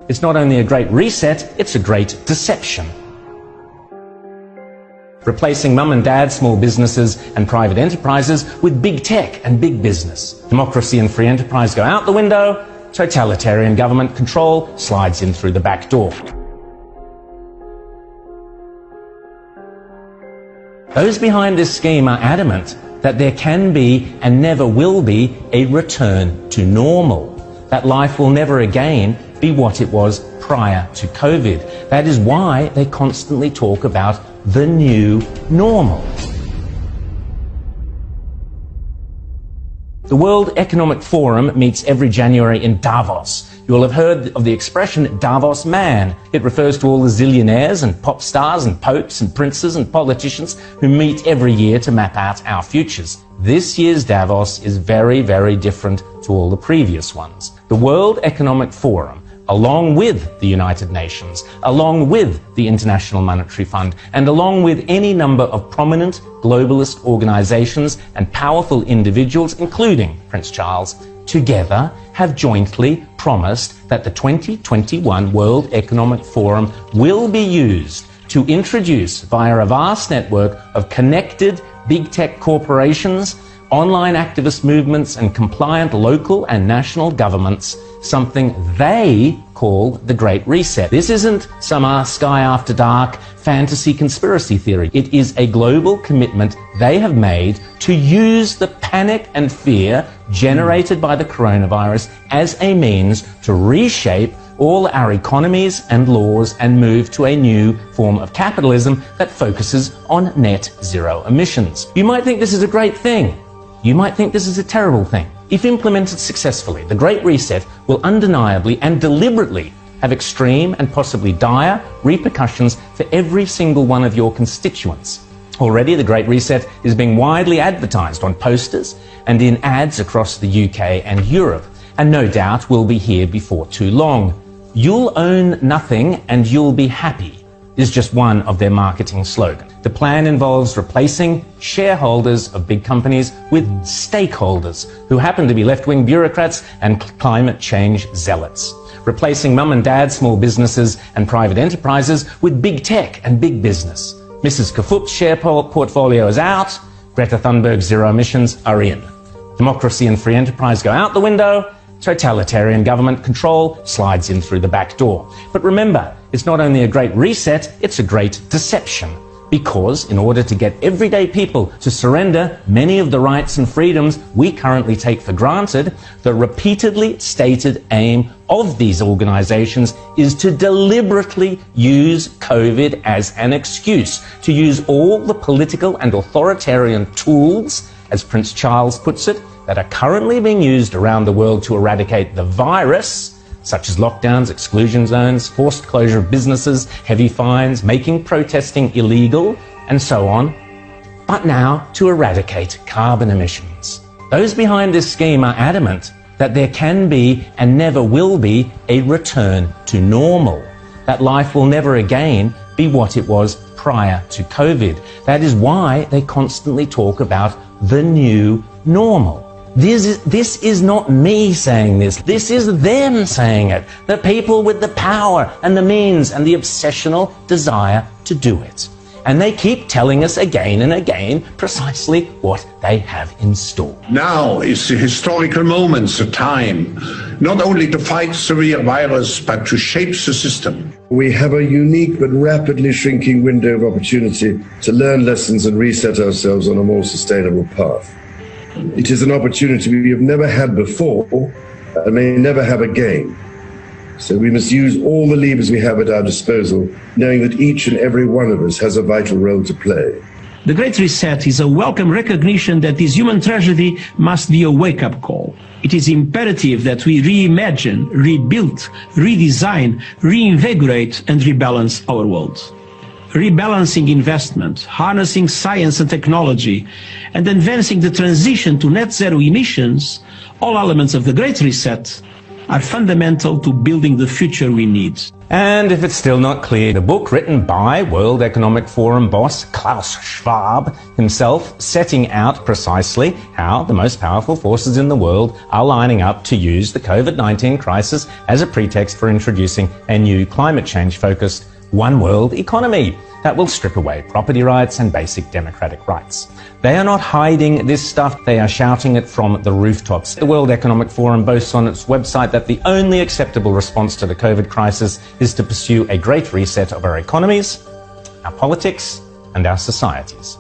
It's not only a great reset, it's a great deception. Replacing mum and dad, small businesses and private enterprises with big tech and big business. Democracy and free enterprise go out the window, totalitarian government control slides in through the back door. Those behind this scheme are adamant that there can be and never will be a return to normal, that life will never again be what it was prior to COVID. That is why they constantly talk about the new normal. The World Economic Forum meets every January in Davos. You will have heard of the expression Davos man. It refers to all the zillionaires and pop stars and popes and princes and politicians who meet every year to map out our futures. This year's Davos is very, very different to all the previous ones. The World Economic Forum, along with the United Nations, along with the International Monetary Fund, and along with any number of prominent globalist organizations and powerful individuals, including Prince Charles, together have jointly promised that the 2021 World Economic Forum will be used to introduce, via a vast network of connected big tech corporations, online activist movements and compliant local and national governments, something they call the Great Reset. This isn't some sky after dark fantasy conspiracy theory. It is a global commitment they have made to use the panic and fear generated by the coronavirus as a means to reshape all our economies and laws and move to a new form of capitalism that focuses on net zero emissions. You might think this is a great thing. You might think this is a terrible thing. If implemented successfully, the Great Reset will undeniably and deliberately have extreme and possibly dire repercussions for every single one of your constituents. Already, the Great Reset is being widely advertised on posters and in ads across the UK and Europe, and no doubt will be here before too long. You'll own nothing and you'll be happy is just one of their marketing slogans. The plan involves replacing shareholders of big companies with stakeholders who happen to be left-wing bureaucrats and climate change zealots. Replacing mum and dad, small businesses and private enterprises with big tech and big business. Mrs. Kafup's share portfolio is out. Greta Thunberg's zero emissions are in. Democracy and free enterprise go out the window. Totalitarian government control slides in through the back door. But remember, it's not only a great reset, it's a great deception. Because in order to get everyday people to surrender many of the rights and freedoms we currently take for granted, the repeatedly stated aim of these organizations is to deliberately use COVID as an excuse, to use all the political and authoritarian tools, as Prince Charles puts it, that are currently being used around the world to eradicate the virus, such as lockdowns, exclusion zones, forced closure of businesses, heavy fines, making protesting illegal, and so on, but now to eradicate carbon emissions. Those behind this scheme are adamant that there can be and never will be a return to normal, that life will never again be what it was prior to COVID. That is why they constantly talk about the new normal. This is not me saying this. This is them saying it. The people with the power and the means and the obsessional desire to do it. And they keep telling us again and again precisely what they have in store. Now is the historical moment, the time, not only to fight the real virus, but to shape the system. We have a unique but rapidly shrinking window of opportunity to learn lessons and reset ourselves on a more sustainable path. It is an opportunity we have never had before and may never have again. So we must use all the levers we have at our disposal, knowing that each and every one of us has a vital role to play. The Great Reset is a welcome recognition that this human tragedy must be a wake-up call. It is imperative that we reimagine, rebuild, redesign, reinvigorate and rebalance our world. Rebalancing investment, harnessing science and technology, and advancing the transition to net zero emissions, all elements of the Great Reset, are fundamental to building the future we need. And if it's still not clear, the book written by World Economic Forum boss Klaus Schwab himself, setting out precisely how the most powerful forces in the world are lining up to use the COVID-19 crisis as a pretext for introducing a new climate change-focused one world economy that will strip away property rights and basic democratic rights. They are not hiding this stuff, they are shouting it from the rooftops. The World Economic Forum boasts on its website that the only acceptable response to the COVID crisis is to pursue a great reset of our economies, our politics, and our societies.